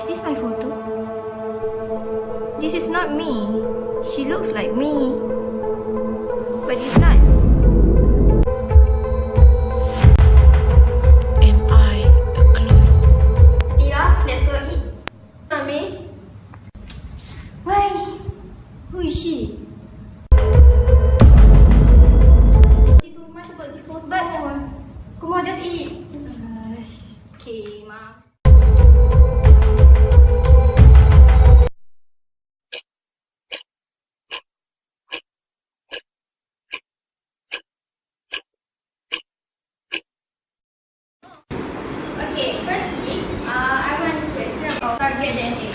Is this my photo? This is not me. She looks like me, but it's not. Am I a clue? Tia, let's go eat. Mommy? Why? Who is she? Too much about this photo. But come on, just eat. Okay, Ma. Okay, firstly, I want to explain about target DNA.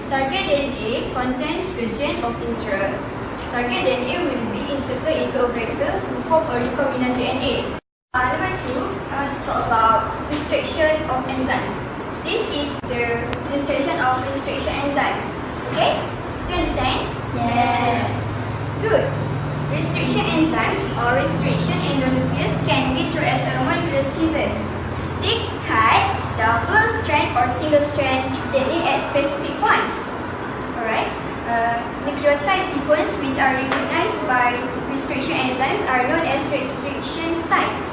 Target DNA contains the gene of interest. Target DNA will be inserted into a vector to form a recombinant DNA. Number 2, I want to talk about restriction of enzymes. This is the illustration of restriction enzymes. Okay? Do you understand? Yes. Good. Restriction enzymes or restriction endonuclease can be treated as a molecular scissors. They cut double strand or single strand DNA at specific points. Alright? Nucleotide sequence which are recognized by restriction enzymes are known as restriction sites.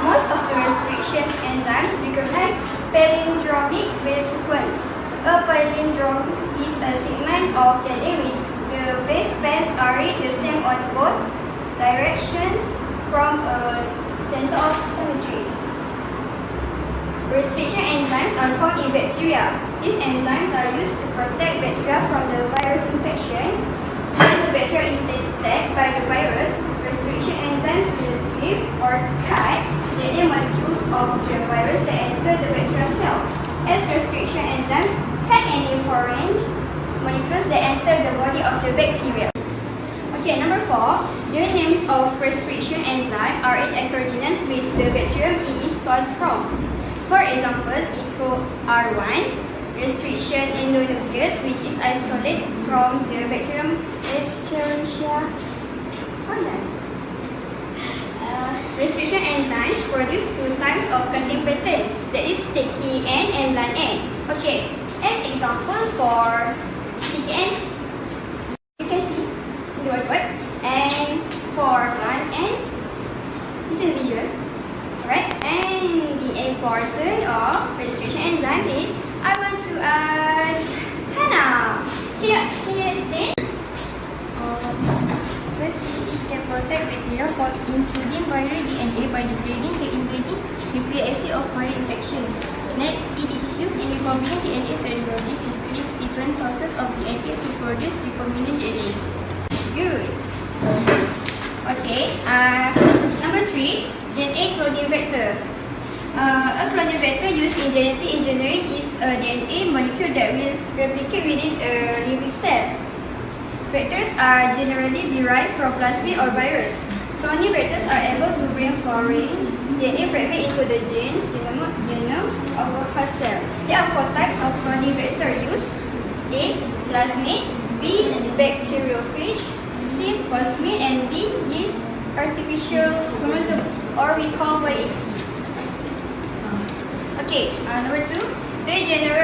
Most of the restriction enzymes recognize palindromic base sequence. A palindrome is a segment of DNA which the base pairs are read the same on both directions from a center of symmetry. Restriction enzymes are found in bacteria. These enzymes are used to protect bacteria from the virus infection. When the bacteria is attacked by the virus, restriction enzymes will retrieve or cut DNA molecules of the virus that enter the bacterial cell. As restriction enzymes cut any foreign molecules that enter the body of the bacteria. Okay, number 4. The names of restriction enzyme are in accordance with the bacterium it is sourced from. For example, EcoR1, restriction endonuclease, which is isolated from the bacterium Escherichia coli. Restriction enzymes produce 2 types of cutting pattern, that is sticky end and blunt end. Okay, as example for sticky end, you can see the whiteboard, and for blunt end, this is visual. Alright, and the importance of restriction enzymes is, I want to ask Hannah. Can you explain? Firstly, it can protect bacteria from intruding viral DNA by degrading the encoding nucleic acid of viral infection. Next, it is used in recombinant DNA technology to create different sources of DNA to produce recombinant DNA. Good. Okay, number 3, DNA cloning vector. A cloning vector used in genetic engineering is a DNA molecule that will replicate within a living cell. Vectors are generally derived from plasmid or virus. Cloning vectors are able to bring foreign DNA fragment into the genome of a host cell. There are 4 types of cloning vector used: A. Plasmid, B. Bacteriophage, C. Plasmid, and D. Yeast artificial chromosome, or we call YAC. Okay, number 2, the general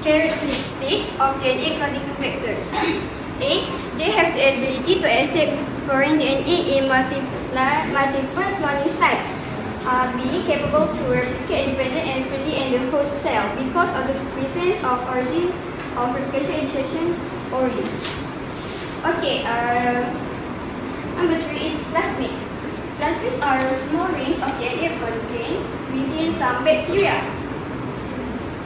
characteristic of DNA cloning vectors. A. They have the ability to accept foreign DNA in multiple cloning sites. B. Capable to replicate independent and freely in the host cell because of the presence of origin of replication insertion origin. Okay, number 3 is plasmids. Plasmids are small rings of DNA contained within some bacteria.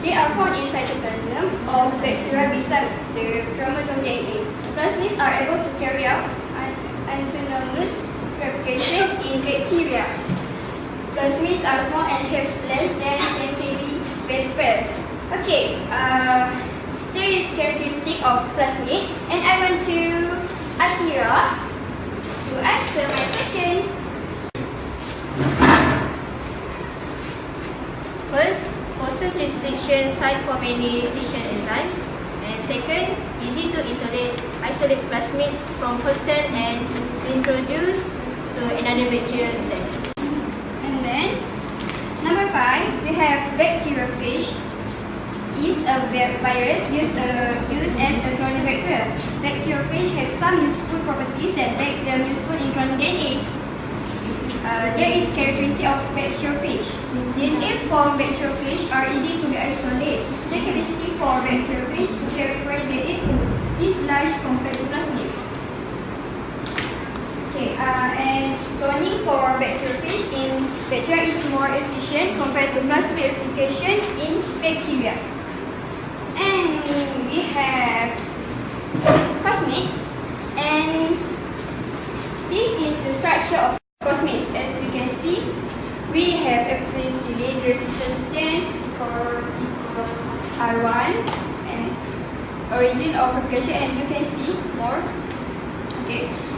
They are found in cytoplasm of bacteria beside the chromosome DNA. Plasmids are able to carry out autonomous replication in bacteria. Plasmids are small and have less than 10 kb base pairs. Okay, there is characteristic of plasmid, and I want to Atira to answer my question. First, causes restriction site for many restriction enzymes. And second, easy to isolate plasmid from host cell and introduce to another bacterial cell. And then, number 5, we have bacteriophage. virus used as a cloning vector. Bacteriophage have some useful properties that make them useful in cloning DNA. There is characteristic of bacteriophage. DNA from bacteriophage are easy to be isolated. The capacity for bacteriophage to carry foreign DNA is large compared to plasmids. And cloning for bacteriophage in bacteria is more efficient compared to plasmid replication in bacteria. And we have plasmid, and this is the structure of plasmid. As you can see, we have epithelial resistance genes equal R1 and origin of replication, and you can see more.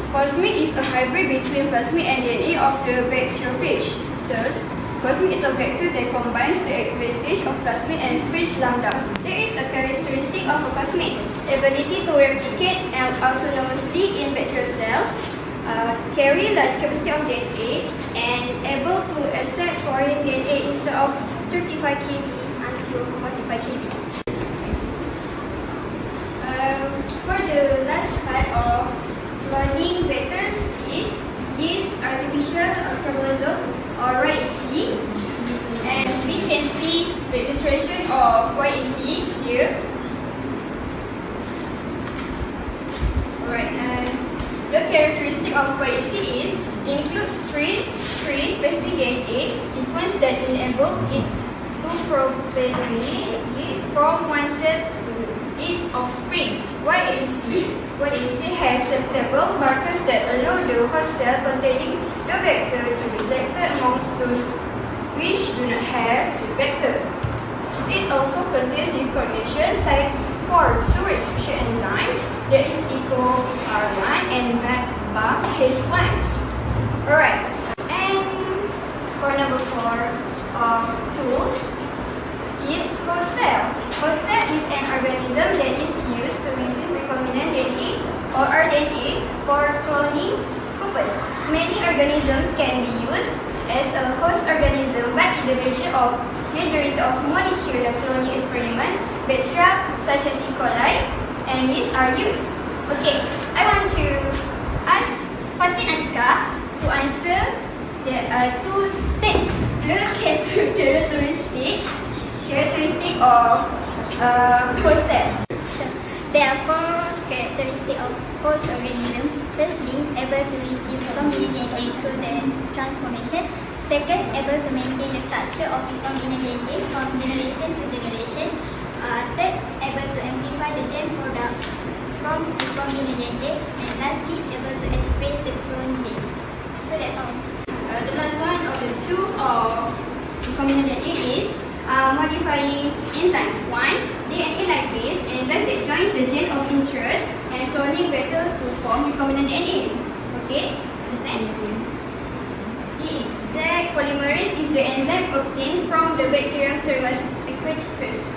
Plasmid is a hybrid between plasmid and DNA of the bacteriophage. Thus, plasmid is a vector that combines the advantage of plasmid and phage lambda. There is a characteristic of a plasmid: ability to replicate autonomously in bacterial cells, carry large capacity of DNA, and able to accept foreign DNA instead of 35 kb until 45 kb. For the last type of cloning vectors is yeast artificial chromosome or YAC, and we can see the illustration of YAC here. Alright, and the characteristic of YAC is includes three specific DNA sequence that enable it to propagate from one cell to its offspring. YAC has suitable markers that allow the host cell containing the vector to be selected amongst those which do not have the vector. It also contains recognition sites for two restriction enzymes, that is equal R1 and MAP H1. Alright, and for number 4 of tools is host cell. Host cell is an organism that is used to receive recombinant DNA or RNA for cloning purpose. Many organisms can be used as a host organism, but in the majority of molecular cloning experiments, bacteria such as E. coli and yeast are used. Okay, I want to ask Fatin Atika to answer to state the characteristic of host cell. There are 4 characteristics of host organisms. Firstly, able to receive recombinant DNA through the transformation. Second, able to maintain the structure of recombinant DNA from generation to generation. Third, able to amplify the gene product from recombinant DNA. And lastly, able to express the clone gene. So that's all. The last one of the tools of recombinant DNA is modifying enzymes. 1. DNA ligase enzyme that joins the gene of interest and cloning vector to form recombinant DNA. Okay, understand? The polymerase is the enzyme obtained from the bacterium Thermus aquaticus.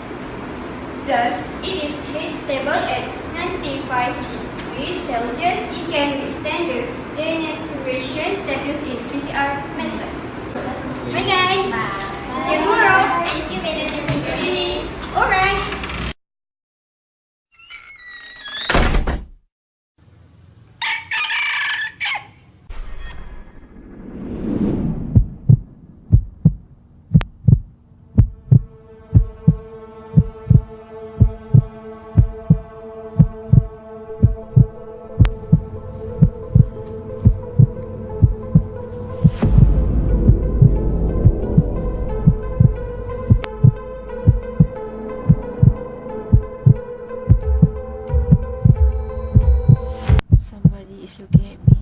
Thus, it is heat stable at 95 degrees Celsius. It can withstand the denaturation status in PCR method. Bye guys! See you tomorrow! Thank you, Madam. Alright! Looking at me.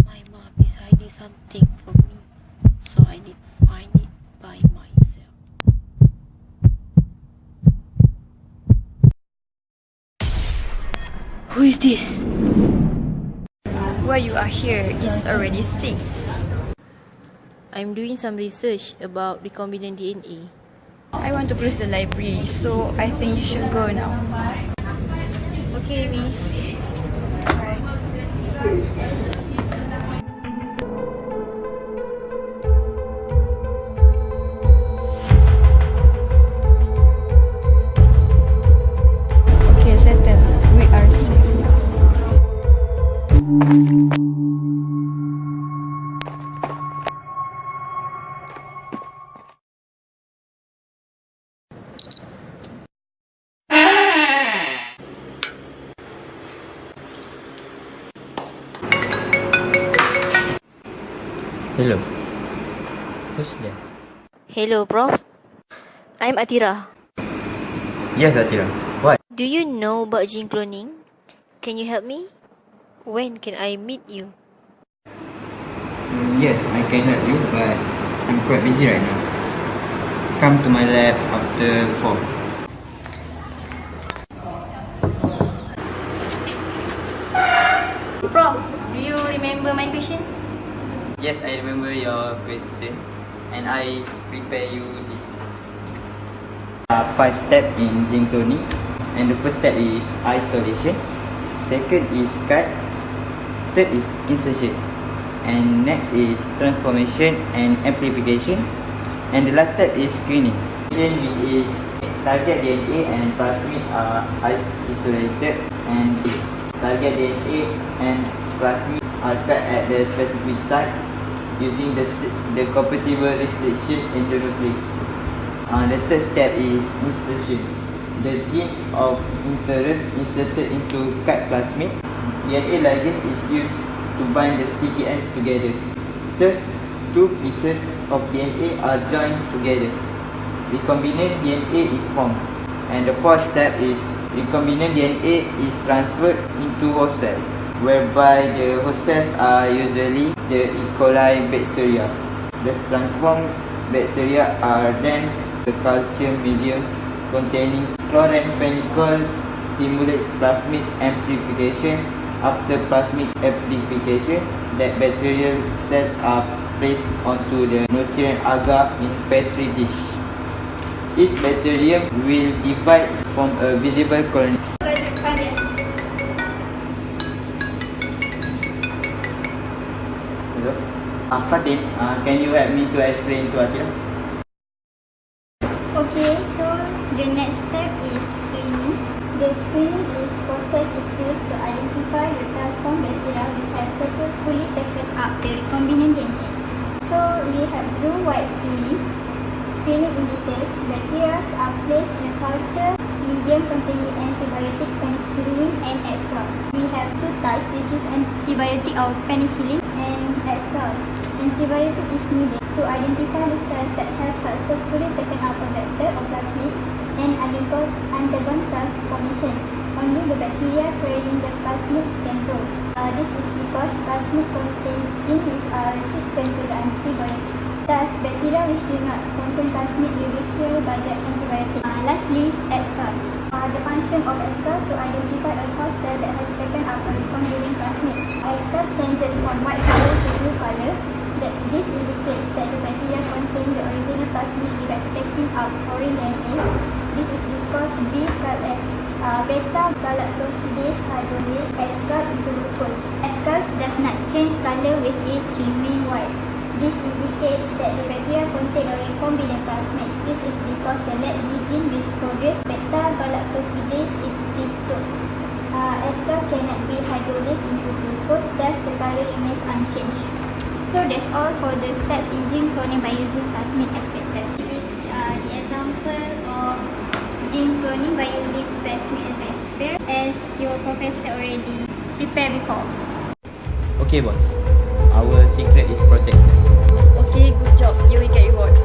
My mom is hiding something from me, so I need to find it by myself. Who is this? Why you are here is already 6. I'm doing some research about recombinant DNA. I want to close the library, so I think you should go now. Okay, miss. Hello. Who's there? Hello, Prof. I'm Atira. Yes, Atira. What? Do you know about gene cloning? Can you help me? When can I meet you? Yes, I can help you, but I'm quite busy right now. Come to my lab after 4. Prof, do you remember my question? Yes, I remember your question, and I prepare you this 5 steps in gene cloning. And the first step is isolation, second is cut, third is insertion, and next is transformation and amplification, and the last step is screening, which is target DNA and plasmid are isolated, and target DNA and plasmid are cut at the specific site using the compatible restriction endonuclease. The third step is insertion. The gene of interest inserted into cut plasmid. DNA ligase is used to bind the sticky ends together. Thus, 2 pieces of DNA are joined together. Recombinant DNA is formed. And the fourth step is recombinant DNA is transferred into host cell, whereby the host cells are usually the E. coli bacteria. The transformed bacteria are then the culture medium containing chloramphenicol stimulates plasmid amplification. After plasmid amplification, that bacterial cells are placed onto the nutrient agar in petri dish. Each bacterium will divide from a visible colony. Hello? Fatin, can you help me to explain to Atira? Okay, so the next step is screening. The screening is process is used to identify the transformed bacteria which has successfully taken up the recombinant DNA. So we have blue white screening. Screening indicates bacteria are placed in a culture medium containing antibiotic penicillin and extra. We have 2 types, which is antibiotic of penicillin and extra. Antibiotic is needed to identify the cells that have successfully taken up a vector or plasmid and undergone transformation. Only the bacteria carrying the plasmids can grow. This is because plasmid contains genes which are resistant to the antibiotic. Thus, bacteria which do not contain plasmid will be killed by the antibiotic. Lastly, ESCAR. The function of ESCAR to identify a host cell that has taken up a recombinant plasmid. ESCAR changes from white color to blue color. This indicates that the bacteria contain the original plasmid without taking up foreign DNA. This is because beta-galactosidase hydrolase ESCAR into glucose. ESCAR does not change color, which is remain white. This indicates that the bacteria contain a recombinant plasmid. This is because the LATZ gene which produces beta-galactosidase is disturbed. ESCAR cannot be hydrolysed into glucose, thus the color remains unchanged. So that's all for the steps in gene cloning by using plasmid as vectors. This is the example of gene cloning by using plasmid as vector, as your professor already prepared before. Okay, boss. Our secret is protected. Okay, good job. You will get reward.